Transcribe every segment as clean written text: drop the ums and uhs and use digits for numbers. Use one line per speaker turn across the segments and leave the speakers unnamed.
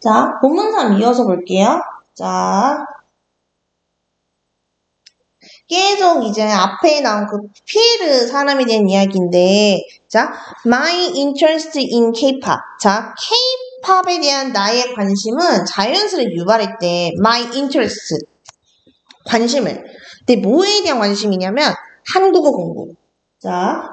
자, 본문상 이어서 볼게요. 자, 계속 이제 앞에 나온 그 피에르 사람에 대한 이야기인데, 자, my interest in K-pop. 자, K-pop에 대한 나의 관심은 자연스레 유발할 때 my interest, 관심을. 근데 뭐에 대한 관심이냐면 한국어 공부. 자,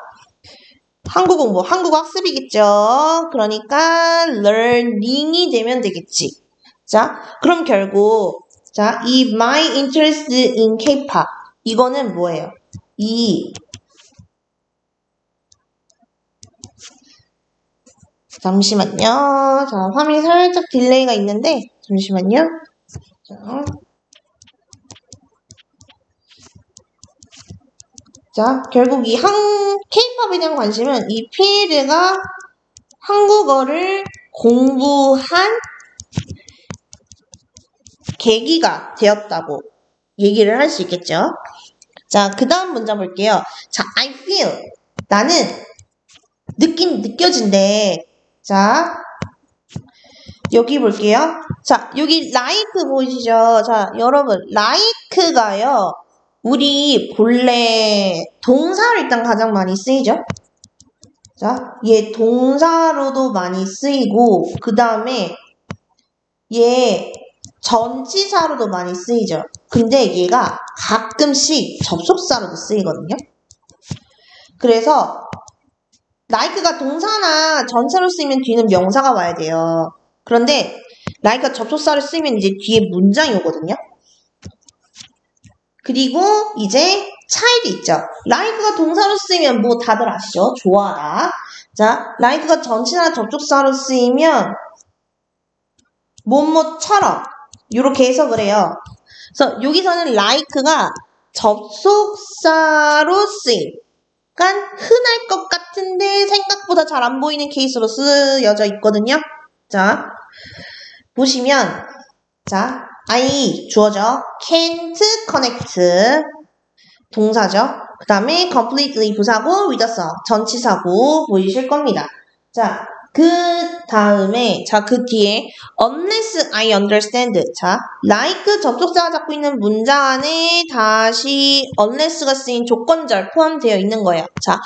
한국어 공부, 한국어 학습이겠죠. 그러니까 learning이 되면 되겠지. 자, 그럼 결국 자, 이 my interest in K-pop 이거는 뭐예요? 잠시만요. 자, 화면이 살짝 딜레이가 있는데 잠시만요. 자, 결국 이 K-팝에 대한 관심은 이 피에르가 한국어를 공부한 계기가 되었다고 얘기를 할 수 있겠죠. 자, 그 다음 문장 볼게요. 자, I feel. 나는 느껴진대. 자, 여기 볼게요. 자, 여기 like 보이시죠? 자, 여러분, like가요. 우리 본래 동사로 일단 가장 많이 쓰이죠? 자, 얘 동사로도 많이 쓰이고, 그 다음에 얘 전치사로도 많이 쓰이죠. 근데 얘가 가끔씩 접속사로도 쓰이거든요. 그래서 like가 동사나 전체로 쓰이면 뒤는 명사가 와야 돼요. 그런데 like가 접속사로 쓰이면 이제 뒤에 문장이 오거든요. 그리고 이제 차이도 있죠. like가 동사로 쓰이면 뭐 다들 아시죠? 좋아하다. 자, like가 전치나 접속사로 쓰이면 뭐뭐처럼 이렇게 해석을 해요. 그래서 여기서는 like가 접속사로 쓰임. 약간 흔할 것 같은데 생각보다 잘 안 보이는 케이스로 쓰여져 있거든요. 자, 보시면 자, I 주어져 can't connect 동사죠. 그 다음에 completely 부사고 with us 전치사고 보이실 겁니다. 자, 그 다음에 자, 그 뒤에 unless I understand 자, like 접속사가 잡고 있는 문장 안에 다시 unless가 쓰인 조건절 포함되어 있는 거예요. 자,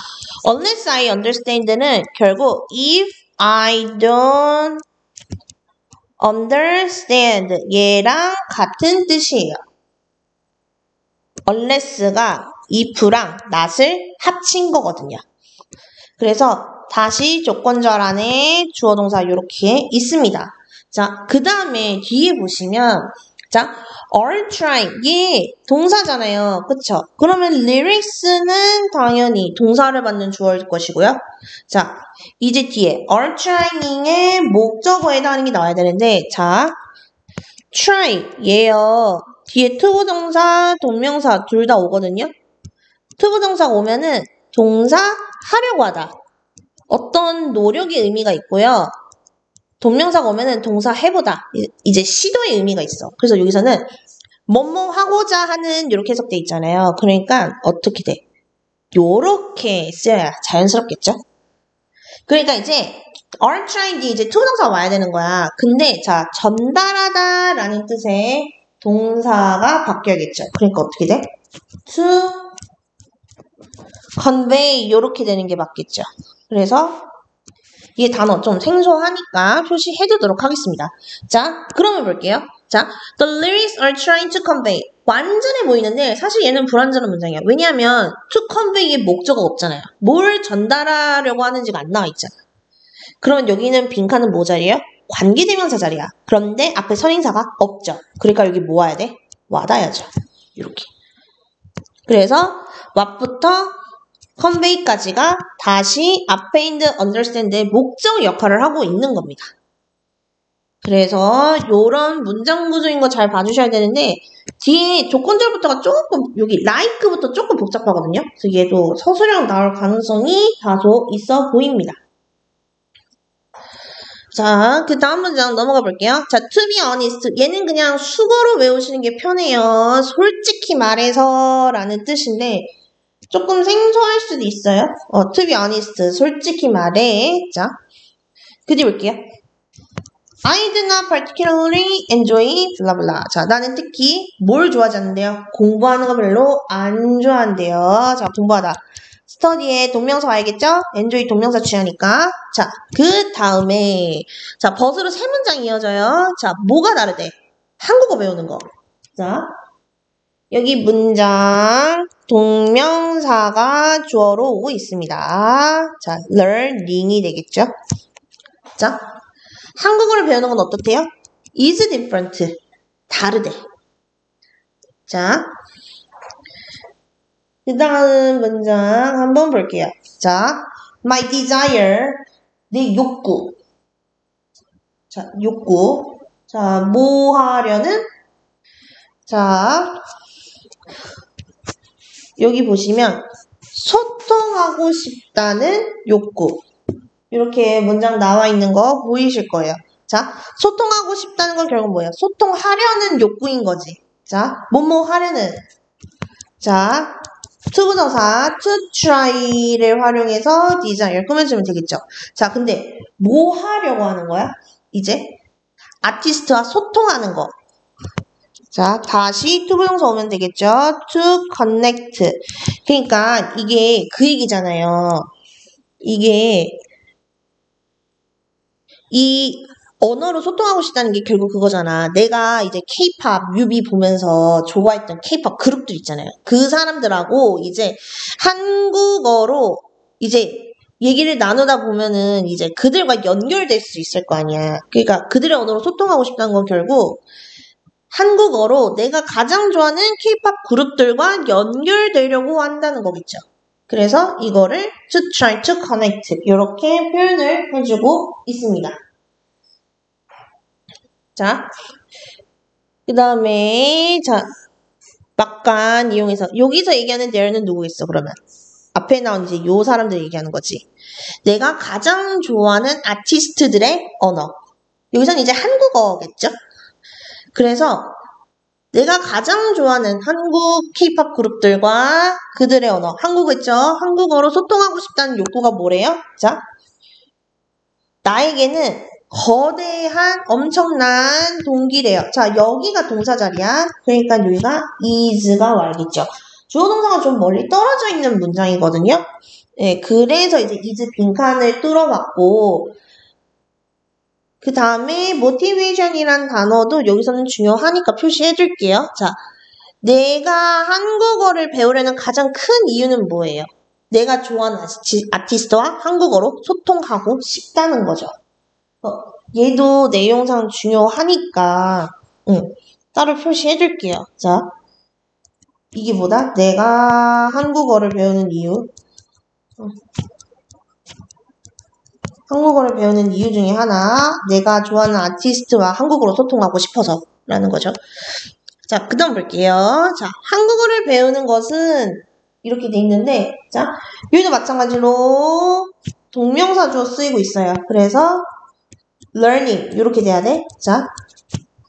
unless I understand는 결국 if I don't understand 얘랑 같은 뜻이에요. unless가 if랑 not을 합친 거거든요. 그래서 다시 조건절 안에 주어 동사 이렇게 있습니다. 자, 그 다음에 뒤에 보시면 자, are trying 얘 동사잖아요. 그쵸? 그러면 lyrics는 당연히 동사를 받는 주어일 것이고요. 자, 이제 뒤에 are trying의 목적어에 해당하는 게 나와야 되는데 자, try 얘요. 뒤에 투부정사, 동명사 둘 다 오거든요. 투부정사가 오면은 동사 하려고 하다. 어떤 노력의 의미가 있고요. 동명사가 오면은 동사 해보다. 이제 시도의 의미가 있어. 그래서 여기서는 뭐뭐 하고자 하는 이렇게 해석돼 있잖아요. 그러니까 어떻게 돼? 요렇게 쓰여야 자연스럽겠죠? 그러니까 이제 are trying 뒤에 이제 투부정사가 와야 되는 거야. 근데 자, 전달하다 라는 뜻의 동사가 바뀌어야겠죠. 그러니까 어떻게 돼? to convey 요렇게 되는 게 맞겠죠. 그래서 이 단어 좀 생소하니까 표시해두도록 하겠습니다. 자, 그러면 볼게요. 자, the lyrics are trying to convey. 완전해 보이는데 사실 얘는 불완전한 문장이야. 왜냐하면 to convey의 목적어가 없잖아요. 뭘 전달하려고 하는지가 안 나와 있잖아. 그러면 여기는 빈칸은 뭐 자리예요? 관계대명사 자리야. 그런데 앞에 선행사가 없죠. 그러니까 여기 뭐 와야 돼? 와닿아야죠. 이렇게. 그래서 what부터 convey까지가 다시 앞에 있는 understand의 목적 역할을 하고 있는 겁니다. 그래서 이런 문장 구조인 거 잘 봐주셔야 되는데 뒤에 조건절부터가 조금 여기 like부터 조금 복잡하거든요. 그래서 얘도 서술형 나올 가능성이 다소 있어 보입니다. 자, 그 다음 문장 넘어가 볼게요. 자, to be honest. 얘는 그냥 수거로 외우시는 게 편해요. 솔직히 말해서 라는 뜻인데 조금 생소할 수도 있어요. to be honest. 솔직히 말해. 자, 그 뒤 볼게요. I did not particularly enjoy blah blah. 자, 나는 특히 뭘 좋아하지 않는데요? 공부하는 거 별로 안 좋아한대요. 자, 공부하다. 스터디에 동명사 와야겠죠? enjoy 동명사 취하니까. 자, 그 다음에 자, 벗으로 세 문장 이어져요. 자, 뭐가 다르대? 한국어 배우는 거. 자, 여기 문장 동명사가 주어로 오고 있습니다. 자, learning이 되겠죠? 자, 한국어를 배우는 건 어떻대요? is different. 다르대. 자, 그 다음 문장 한번 볼게요. 자, my desire. 내 욕구. 자, 욕구. 자, 뭐 하려는? 자, 여기 보시면 소통하고 싶다는 욕구. 이렇게 문장 나와 있는 거 보이실 거예요. 자, 소통하고 싶다는 건 결국 뭐예요? 소통하려는 욕구인 거지. 자, 뭐뭐 하려는. 자, 투부정사 to try를 활용해서 desire 꾸며주면 되겠죠. 자, 근데 뭐 하려고 하는 거야? 이제 아티스트와 소통하는 거. 자, 다시 투부정사 오면 되겠죠. to connect. 그러니까 이게 그 얘기잖아요. 이게 이 언어로 소통하고 싶다는 게 결국 그거잖아. 내가 이제 K-pop 뮤비 보면서 좋아했던 K-pop 그룹들 있잖아요. 그 사람들하고 이제 한국어로 이제 얘기를 나누다 보면은 이제 그들과 연결될 수 있을 거 아니야. 그러니까 그들의 언어로 소통하고 싶다는 건 결국 한국어로 내가 가장 좋아하는 K-pop 그룹들과 연결되려고 한다는 거겠죠. 그래서 이거를 to try to connect 이렇게 표현을 해주고 있습니다. 자, 그 다음에 자 막간 이용해서 여기서 얘기하는 there는 누구겠어 그러면? 앞에 나온 이제 요 사람들 얘기하는 거지. 내가 가장 좋아하는 아티스트들의 언어. 여기서는 이제 한국어겠죠? 그래서 내가 가장 좋아하는 한국 K-pop 그룹들과 그들의 언어, 한국어겠죠? 한국어로 소통하고 싶다는 욕구가 뭐래요? 자, 나에게는 거대한 엄청난 동기래요. 자, 여기가 동사 자리야. 그러니까 여기가 is가 와야겠죠. 주어 동사가 좀 멀리 떨어져 있는 문장이거든요. 네, 그래서 이제 is 빈칸을 뚫어봤고 그 다음에 motivation이란 단어도 여기서는 중요하니까 표시해줄게요. 자, 내가 한국어를 배우려는 가장 큰 이유는 뭐예요? 내가 좋아하는 아티스트와 한국어로 소통하고 싶다는 거죠. 얘도 내용상 중요하니까 따로 표시해줄게요. 자, 이게 뭐다? 내가 한국어를 배우는 이유. 한국어를 배우는 이유 중에 하나, 내가 좋아하는 아티스트와 한국어로 소통하고 싶어서 라는 거죠. 자, 그 다음 볼게요. 자, 한국어를 배우는 것은 이렇게 돼 있는데, 자, 여기도 마찬가지로 동명사 주어 쓰이고 있어요. 그래서 learning 이렇게 돼야 돼. 자,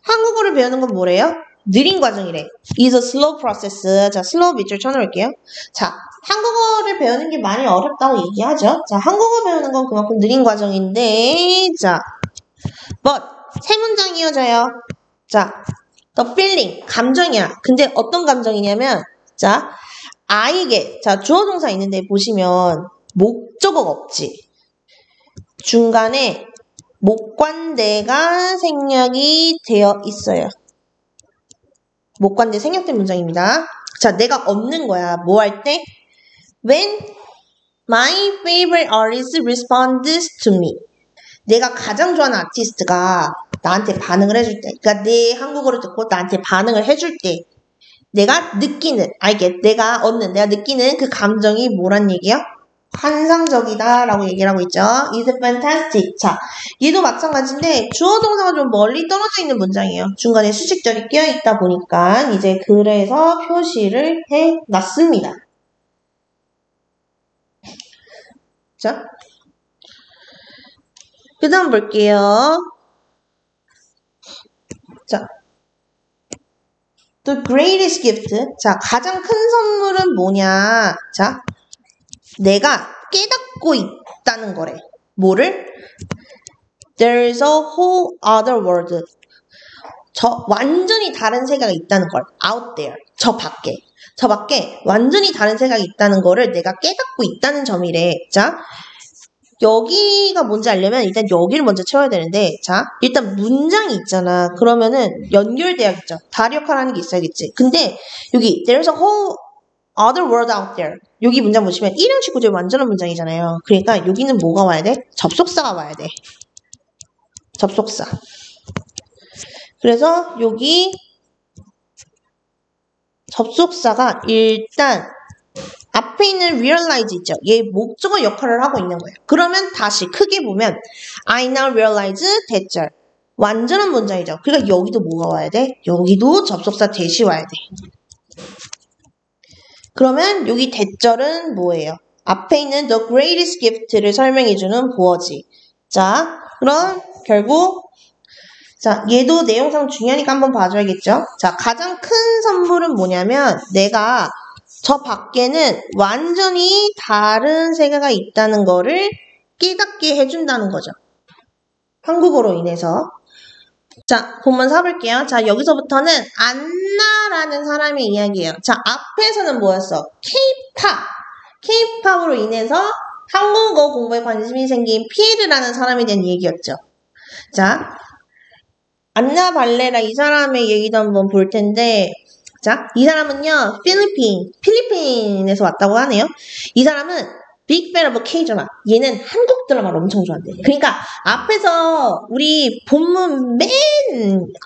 한국어를 배우는 건 뭐래요? 느린 과정이래. is a slow process. 자, slow 밑줄 쳐놓을게요. 자, 한국어를 배우는 게 많이 어렵다고 얘기하죠. 자, 한국어 배우는 건 그만큼 느린 과정인데, 자, but 세 문장 이어져요. 자, the feeling 감정이야. 근데 어떤 감정이냐면, 자, I get. 자, 주어 동사 있는데 보시면 목적어가 없지. 중간에 목관대가 생략이 되어 있어요. 목관대 생략된 문장입니다. 자, 내가 없는 거야. 뭐 할 때? When my favorite artist responds to me. 내가 가장 좋아하는 아티스트가 나한테 반응을 해줄 때. 그러니까 내 한국어를 듣고 나한테 반응을 해줄 때. 내가 느끼는, 내가 얻는, 내가 느끼는 그 감정이 뭐란 얘기야? 환상적이다 라고 얘기를 하고 있죠. is fantastic. 자, 얘도 마찬가지인데 주어 동사가 좀 멀리 떨어져 있는 문장이에요. 중간에 수식절이 끼어 있다 보니까 이제 그래서 표시를 해놨습니다. 자, 그 다음 볼게요. 자, the greatest gift. 자, 가장 큰 선물은 뭐냐? 자, 내가 깨닫고 있다는 거래. 뭐를? There's a whole other world. 저 완전히 다른 세계가 있다는 걸. Out there. 저 밖에 완전히 다른 세계가 있다는 거를 내가 깨닫고 있다는 점이래. 자, 여기가 뭔지 알려면 일단 여기를 먼저 채워야 되는데, 자, 일단 문장이 있잖아. 그러면은 연결돼야겠죠. 다리 역할을 하는 게 있어야겠지. 근데 여기 there's a whole other world out there. 여기 문장 보시면 1형식 구조의 완전한 문장이잖아요. 그러니까 여기는 뭐가 와야 돼? 접속사가 와야 돼. 접속사. 그래서 여기 접속사가 일단 앞에 있는 realize 있죠. 얘 목적어 역할을 하고 있는 거예요. 그러면 다시 크게 보면 I now realize 대절. 완전한 문장이죠. 그러니까 여기도 뭐가 와야 돼? 여기도 접속사 대시 와야 돼. 그러면 여기 대절은 뭐예요? 앞에 있는 the greatest gift를 설명해주는 보어지. 자, 그럼 결국 자, 얘도 내용상 중요하니까 한번 봐줘야겠죠? 자, 가장 큰 선물은 뭐냐면 내가 저 밖에는 완전히 다른 세계가 있다는 거를 깨닫게 해준다는 거죠. 한국어로 인해서. 자, 본문 사볼게요. 자, 여기서부터는 안나라는 사람의 이야기예요. 자, 앞에서는 뭐였어? K-팝으로 인해서 한국어 공부에 관심이 생긴 피에르라는 사람에 대한 얘기였죠. 자, 안나 발레라 이 사람의 얘기도 한번 볼 텐데, 자, 이 사람은요, 필리핀에서 왔다고 하네요. 이 사람은 빅 팬 오브 K-드라마. 얘는 한국 드라마를 엄청 좋아한대. 그러니까 앞에서 우리 본문 맨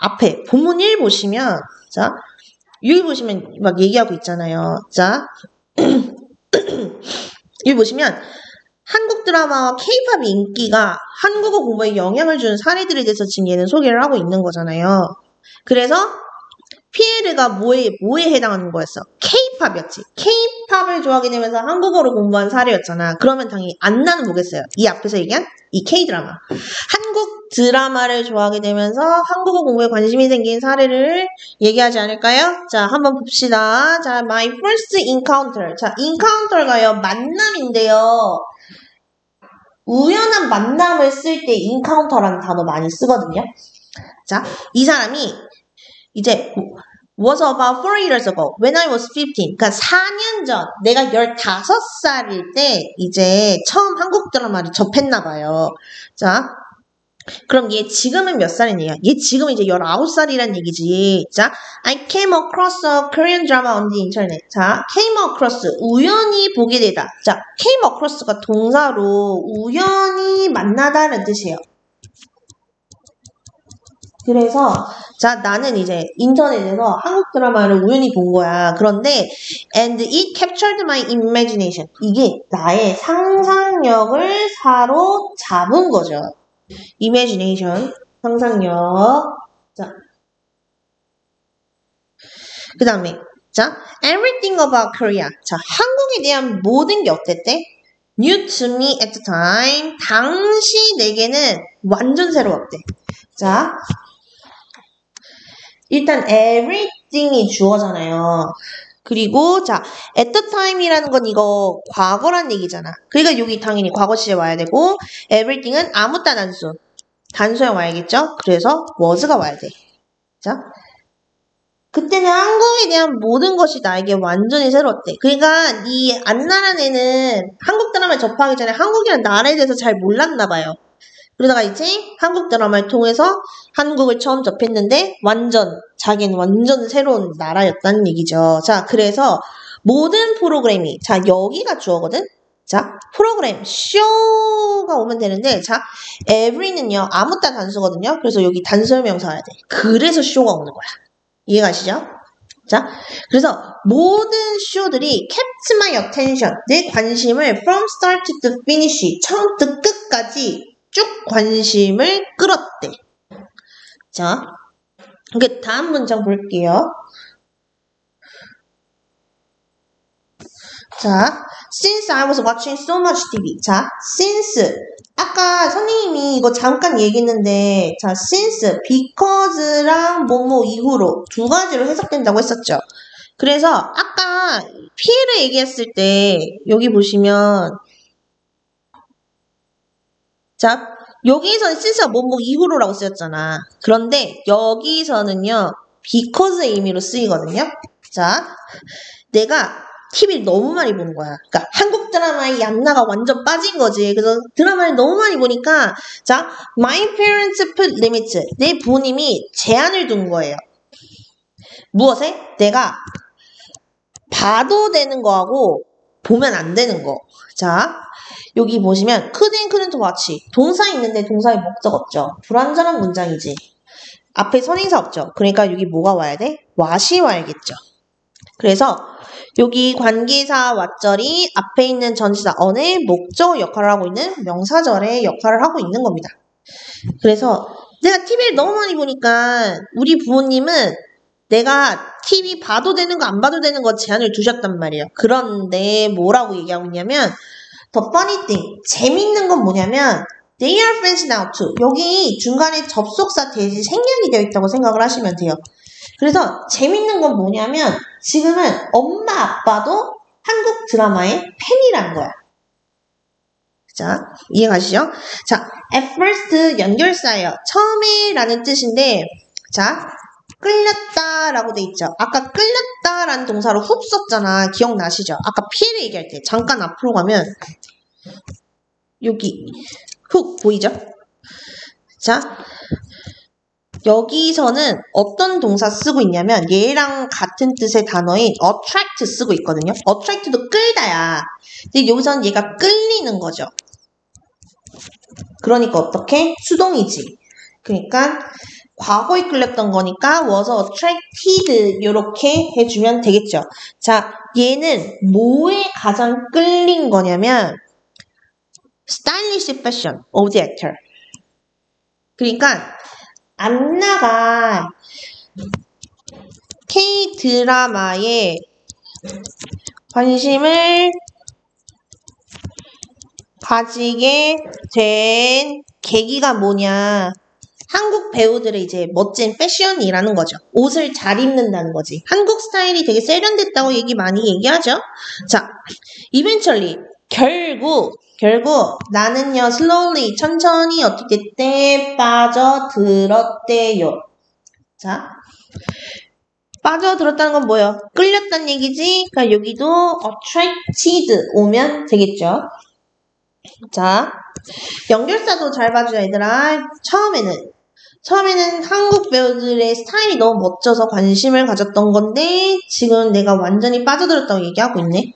앞에 본문 1 보시면, 자, 여기 보시면 막 얘기하고 있잖아요. 자, 여기 보시면 한국 드라마와 K-팝의 인기가 한국어 공부에 영향을 주는 사례들에 대해서 지금 얘는 소개를 하고 있는 거잖아요. 그래서 피에르가 뭐에 해당하는 거였어? K-팝이었지. K-팝을 좋아하게 되면서 한국어를 공부한 사례였잖아. 그러면 당연히 안나는 뭐겠어요? 이 앞에서 얘기한 이 K-드라마. 한국 드라마를 좋아하게 되면서 한국어 공부에 관심이 생긴 사례를 얘기하지 않을까요? 자, 한번 봅시다. 자, my first encounter. 자, encounter가요, 만남인데요. 우연한 만남을 쓸 때 encounter라는 단어 많이 쓰거든요. 자, 이 사람이 이제 was about 4 years ago when I was 15. 그러니까 4년 전 내가 15살일 때 이제 처음 한국 드라마를 접했나 봐요. 자, 그럼 얘 지금은 몇 살이냐? 얘 지금 이제 19살이란 얘기지. 자, I came across a Korean drama on the internet. 자, came across 우연히 보게 되다. 자, came across가 동사로 우연히 만나다는 뜻이에요. 그래서 자, 나는 이제 인터넷에서 한국 드라마를 우연히 본 거야. 그런데 and it captured my imagination. 이게 나의 상상력을 사로잡은 거죠. imagination, 상상력. 자, 그 다음에 자, everything about Korea. 자, 한국에 대한 모든 게 어땠대? New to me at the time. 당시 내게는 완전 새로웠대. 자, 일단 everything이 주어잖아요. 그리고 자, at the time이라는 건 이거 과거란 얘기잖아. 그러니까 여기 당연히 과거 시제 와야 되고 everything은 아무따 단수형 와야겠죠? 그래서 was가 와야 돼. 자, 그때는 한국에 대한 모든 것이 나에게 완전히 새로웠대. 그러니까 이 안나란 애는 한국 드라마를 접하기 전에 한국이라는 나라에 대해서 잘 몰랐나 봐요. 그러다가 이제 한국 드라마를 통해서 한국을 처음 접했는데 자기는 완전 새로운 나라였다는 얘기죠. 자, 그래서 모든 프로그램이, 자, 여기가 주어거든? 자, 프로그램, 쇼가 오면 되는데, 자, every는요, 아무따 단수거든요? 그래서 여기 단수명사 와야 돼. 그래서 쇼가 오는 거야. 이해가시죠? 자, 그래서 모든 쇼들이 kept my attention, 내 관심을 from start to finish, 처음부터 끝까지 쭉 관심을 끌었대. 자, 이게 다음 문장 볼게요. 자, since I was watching so much TV. 자, since. 아까 선생님이 이거 잠깐 얘기했는데, 자, since, because랑 뭐뭐 이후로 두 가지로 해석된다고 했었죠. 그래서 아까 피해를 얘기했을 때, 여기 보시면, 자, 여기서는 since가 뭐뭐 이후로라고 쓰였잖아. 그런데 여기서는요, because의 의미로 쓰이거든요. 자, 내가 TV를 너무 많이 보는 거야. 그러니까 한국 드라마에 얀나가 완전 빠진 거지. 그래서 드라마를 너무 많이 보니까 자, my parents put limits. 내 부모님이 제한을 둔 거예요. 무엇에? 내가 봐도 되는 거하고 보면 안 되는 거. 자, 여기 보시면 couldn't watch. 동사 있는데 동사의 목적 없죠. 불완전한 문장이지. 앞에 선행사 없죠. 그러니까 여기 뭐가 와야 돼? what이 와야겠죠. 그래서 여기 관계사 왓절이 앞에 있는 전치사 on의 목적 역할을 하고 있는 명사절의 역할을 하고 있는 겁니다. 그래서 내가 TV를 너무 많이 보니까 우리 부모님은 내가 TV 봐도 되는 거 안 봐도 되는 거 제한을 두셨단 말이에요. 그런데 뭐라고 얘기하고 있냐면 the funny thing, 재밌는 건 뭐냐면 they are friends now too. 여기 중간에 접속사 대시 생략이 되어 있다고 생각을 하시면 돼요. 그래서 재밌는 건 뭐냐면 지금은 엄마 아빠도 한국 드라마의 팬이라는 거야. 자, 이해가시죠? 자, at first 연결사예요. 처음에 라는 뜻인데 자, 끌렸다 라고 돼 있죠. 아까 끌렸다 라는 동사로 훅 썼잖아. 기억나시죠? 아까 피해를 얘기할 때 잠깐 앞으로 가면 여기 훅 보이죠? 자, 여기서는 어떤 동사 쓰고 있냐면 얘랑 같은 뜻의 단어인 attract 쓰고 있거든요. attract도 끌다야. 근데 여기서는 얘가 끌리는 거죠. 그러니까 어떻게? 수동이지. 그러니까 과거에 끌렸던 거니까 was attracted 이렇게 해주면 되겠죠. 자, 얘는 뭐에 가장 끌린 거냐면 stylish fashion of the actor. 그러니까 안나가 K-드라마에 관심을 가지게 된 계기가 뭐냐. 한국 배우들의 이제 멋진 패션이라는 거죠. 옷을 잘 입는다는 거지. 한국 스타일이 되게 세련됐다고 얘기 많이 얘기하죠. 자, eventually 결국 나는요 slowly 천천히 어떻게 됐대? 빠져들었대요. 자, 빠져들었다는 건 뭐예요? 끌렸다는 얘기지. 그러니까 여기도 attracted 오면 되겠죠. 자, 연결사도 잘 봐줘요 얘들아. 처음에는 한국 배우들의 스타일이 너무 멋져서 관심을 가졌던 건데 지금 내가 완전히 빠져들었다고 얘기하고 있네.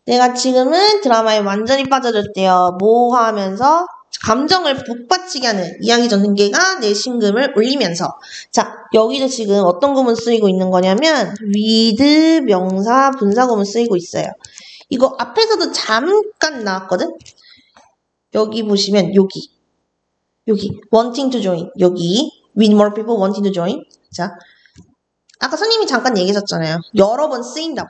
내가 지금은 드라마에 완전히 빠져들었대요. 뭐 하면서? 감정을 북받치게 하는 이야기 전개가 내 심금을 울리면서. 자, 여기도 지금 어떤 구문 쓰이고 있는 거냐면 with 명사 분사 구문 쓰이고 있어요. 이거 앞에서도 잠깐 나왔거든? 여기 보시면 여기 wanting to join 여기 with more people wanting to join. 자, 아까 선생님이 잠깐 얘기했었잖아요. 여러 번 쓰인다고.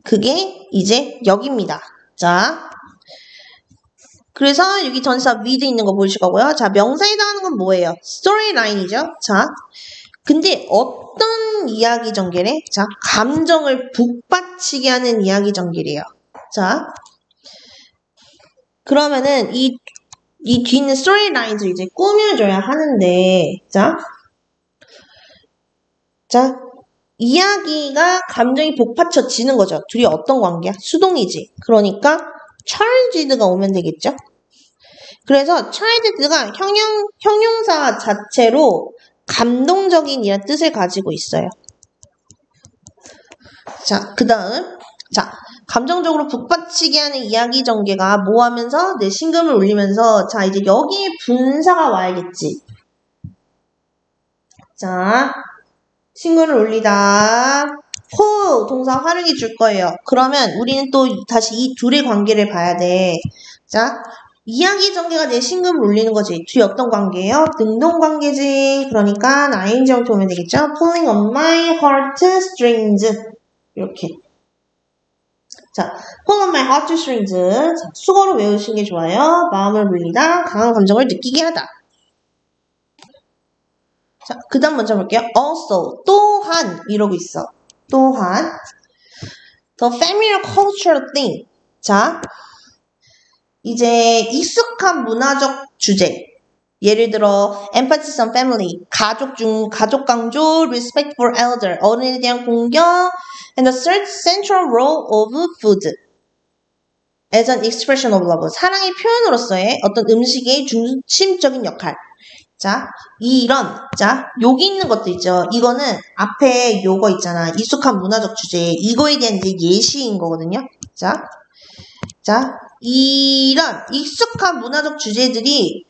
그게 이제 여기입니다. 자, 그래서 여기 전치사 with 있는 거 보이실 거고요. 자, 명사에 해당하는 건 뭐예요? 스토리라인이죠. 자, 근데 어떤 이야기 전개래? 자, 감정을 북받치게 하는 이야기 전개래요. 자, 그러면은 이 뒤에 있는 스토리라인을 이제 꾸며줘야 하는데, 자, 이야기가 감정이 북받쳐지는 거죠. 둘이 어떤 관계야? 수동이지. 그러니까 charged가 오면 되겠죠. 그래서 child가 형용사 자체로 감동적인 이란 뜻을 가지고 있어요. 자, 그 다음 감정적으로 북받치게 하는 이야기 전개가 뭐 하면서 내 심금을 울리면서 자, 이제 여기에 분사가 와야겠지. 자, 심금을 울리다. 동사 활용해 줄 거예요. 그러면 우리는 또 다시 이 둘의 관계를 봐야 돼. 자, 이야기 전개가 내 심금을 울리는 거지. 둘이 어떤 관계예요? 능동 관계지. 그러니까 ing 형태 오면 되겠죠? Pulling on my heartstrings. 이렇게. 자, pull on my heartstrings. 자, 수거로 외우시는 게 좋아요. 마음을 울리다. 강한 감정을 느끼게 하다. 자, 그 다음 먼저 볼게요. Also, 또한 이러고 있어. 또한 the familiar cultural thing. 자, 이제 익숙한 문화적 주제. 예를 들어 emphasis on family, 가족 강조, respect for elder, 어른에 대한 공경, and the third central role of food as an expression of love. 사랑의 표현으로서의 어떤 음식의 중심적인 역할. 자, 여기 있는 것도 있죠. 이거는 앞에 요거 있잖아. 익숙한 문화적 주제. 이거에 대한 이제 예시인 거거든요. 자, 이런 익숙한 문화적 주제들이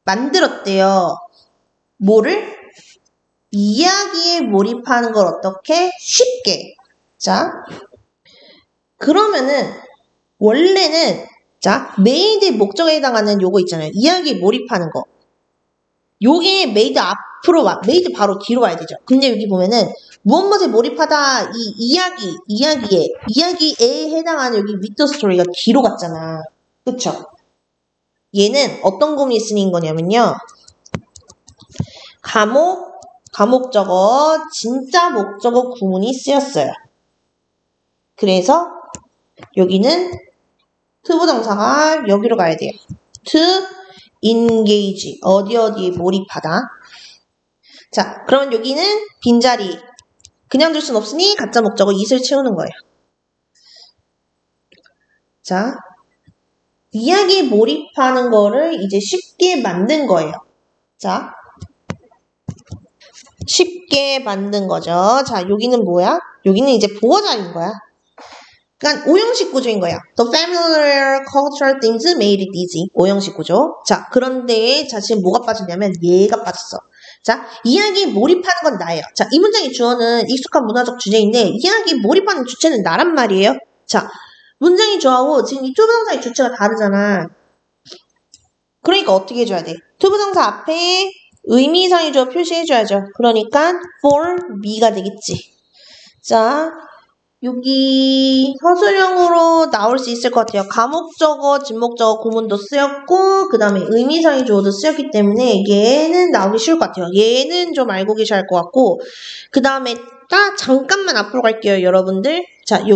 만들었대요. 뭐를? 이야기에 몰입하는 걸 어떻게? 쉽게. 자, 그러면은 원래는 메이드의 목적에 해당하는 요거 있잖아요. 이야기에 몰입하는 거. 요게 메이드 앞으로 메이드 바로 뒤로 와야 되죠. 근데 여기 보면은 무엇에 몰입하다 이야기에 해당하는 여기 with 스토리가 뒤로 갔잖아. 그쵸? 얘는 어떤 구문이 쓰인 거냐면요. 가목적어, 진짜 목적어 구문이 쓰였어요. 그래서 여기는 투부정사가 여기로 가야 돼요. to engage, 어디에 몰입하다. 자, 그러면 여기는 빈자리. 그냥 둘 순 없으니 가짜 목적어 it을 채우는 거예요. 자, 이야기에 몰입하는 거를 이제 쉽게 만든 거예요. 자, 쉽게 만든 거죠. 자, 여기는 뭐야? 여기는 이제 보어자인 거야. 그러니까 오형식 구조인 거야. The familiar cultural things made it easy. 오형식 구조. 자, 그런데 지금 뭐가 빠졌냐면 얘가 빠졌어. 자, 이야기에 몰입하는 건 나예요. 자, 이 문장의 주어는 익숙한 문화적 주제인데 이야기에 몰입하는 주체는 나란 말이에요. 자, 문장의 주어하고 지금 이 투부정사의 주체가 다르잖아. 그러니까 어떻게 해줘야 돼? 투부정사 앞에 의미상의 주어 표시해줘야죠. 그러니까 for me가 되겠지. 자, 여기 서술형으로 나올 수 있을 것 같아요. 가목적어, 진목적어 구문도 쓰였고 그 다음에 의미상의 주어도 쓰였기 때문에 얘는 나오기 쉬울 것 같아요. 얘는 좀 알고 계셔야 할 것 같고 그 다음에 잠깐만 앞으로 갈게요. 여러분들. 자,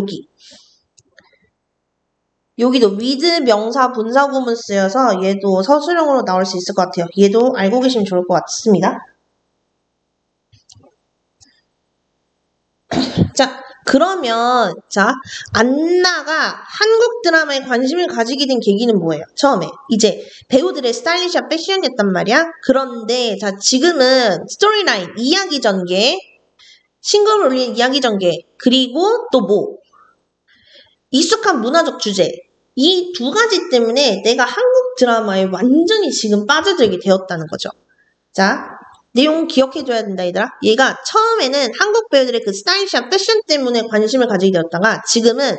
여기도 with 명사 분사 구문 쓰여서 얘도 서술형으로 나올 수 있을 것 같아요. 얘도 알고 계시면 좋을 것 같습니다. 자, 그러면 안나가 한국 드라마에 관심을 가지게 된 계기는 뭐예요? 처음에 이제 배우들의 스타일리시한 패션이었단 말이야. 그런데 지금은 스토리라인, 이야기 전개, 싱글을 올린 이야기 전개, 그리고 또 익숙한 문화적 주제. 이 두 가지 때문에 내가 한국 드라마에 완전히 지금 빠져들게 되었다는 거죠. 자, 내용 기억해줘야 된다, 얘들아. 얘가 처음에는 한국 배우들의 그 스타일리시한 패션 때문에 관심을 가지게 되었다가 지금은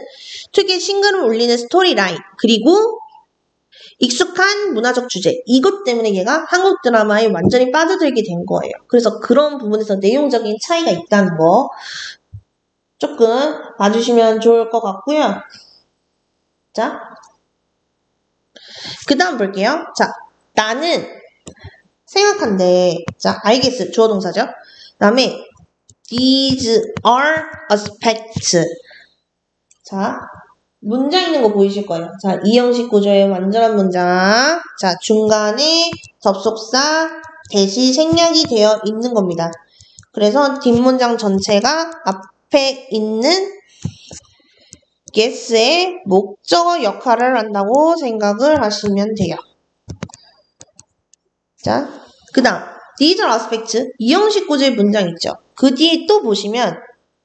특유의 싱글을 올리는 스토리라인 그리고 익숙한 문화적 주제 이것 때문에 얘가 한국 드라마에 완전히 빠져들게 된 거예요. 그래서 그런 부분에서 내용적인 차이가 있다는 거 조금 봐주시면 좋을 것 같고요. 자, 그 다음 볼게요. 자, 나는 생각한데, 자, 알겠어. 주어 동사죠. 그 다음에 these are aspects. 자, 문장 있는 거 보이실 거예요. 자, 이형식 구조의 완전한 문장. 자, 중간에 접속사, 대시, 생략이 되어 있는 겁니다. 그래서 뒷문장 전체가 앞에 있는 guess의 목적어 역할을 한다고 생각을 하시면 돼요. 자, 그 다음 these are aspects 이형식 구조의 문장 있죠. 그 뒤에 또 보시면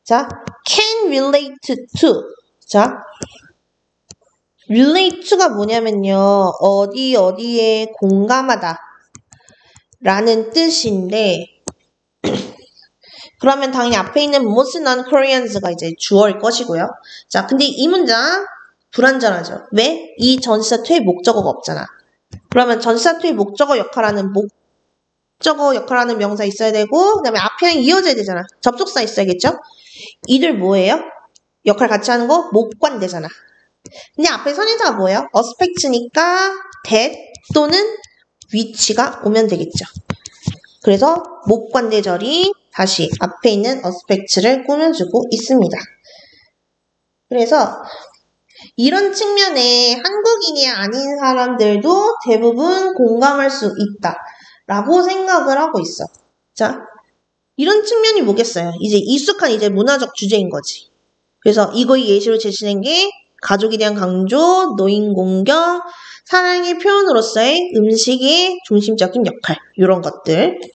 자, can relate to 자, relate to가 뭐냐면요. 어디에 공감하다 라는 뜻인데 그러면 당연히 앞에 있는 most non-Koreans가 이제 주어일 것이고요. 자, 근데 이 문장 불완전하죠. 왜? 이 전치사 투의 목적어가 없잖아. 그러면 전치사 투의 목적어 역할하는 명사 있어야 되고 그 다음에 앞이랑 이어져야 되잖아. 접속사 있어야겠죠? 이들 뭐예요? 역할 같이 하는 거 목관대잖아. 근데 앞에 선행사가 뭐예요? aspect니까 that 또는 which가 오면 되겠죠. 그래서 목관대절이 다시 앞에 있는 aspect를 꾸며주고 있습니다. 그래서 이런 측면에 한국인이 아닌 사람들도 대부분 공감할 수 있다. 라고 생각을 하고 있어. 자, 이런 측면이 뭐겠어요? 이제 익숙한 이제 문화적 주제인 거지. 그래서 이거의 예시로 제시된 게 가족에 대한 강조, 노인 공격, 사랑의 표현으로서의 음식의 중심적인 역할, 이런 것들.